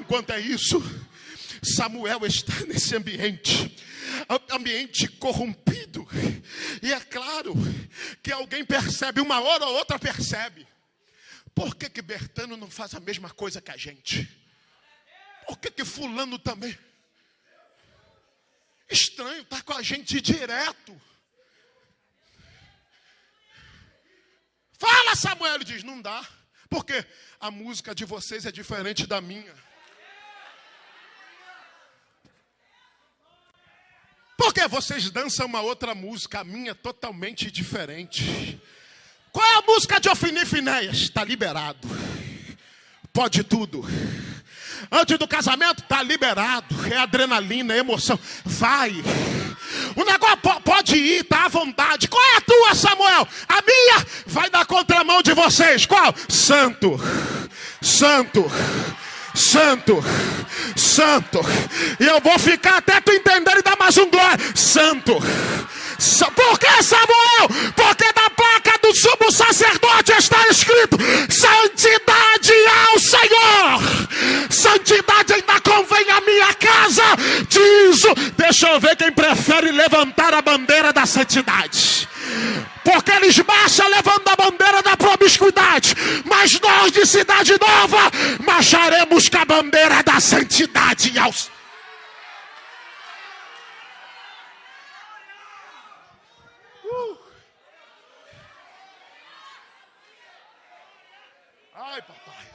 enquanto é isso, Samuel está nesse ambiente corrompido. E é claro que alguém percebe, uma hora ou outra percebe. Por que Bertano não faz a mesma coisa que a gente? Por que fulano também? Estranho, está com a gente direto. Fala, Samuel, ele diz, não dá. Porque a música de vocês é diferente da minha. Porque vocês dançam uma outra música, a minha é totalmente diferente. Qual é a música de Ofni e Finéias? Está liberado. Pode tudo. Antes do casamento, está liberado. É adrenalina, é emoção. Vai. O negócio pode ir, está à vontade. Qual é a tua, Samuel? A minha vai na contramão de vocês. Qual? Santo. Santo. Santo, santo, e eu vou ficar até tu entender e dar mais um glória. Santo, por que, Samuel? Porque na placa do sumo sacerdote está escrito: santidade ao Senhor. Santidade ainda convém à minha casa. Deixa eu ver quem prefere levantar a bandeira da santidade. Porque eles marcham levando a bandeira da promiscuidade. Mas nós de Cidade Nova marcharemos com a bandeira da santidade. Ai, papai.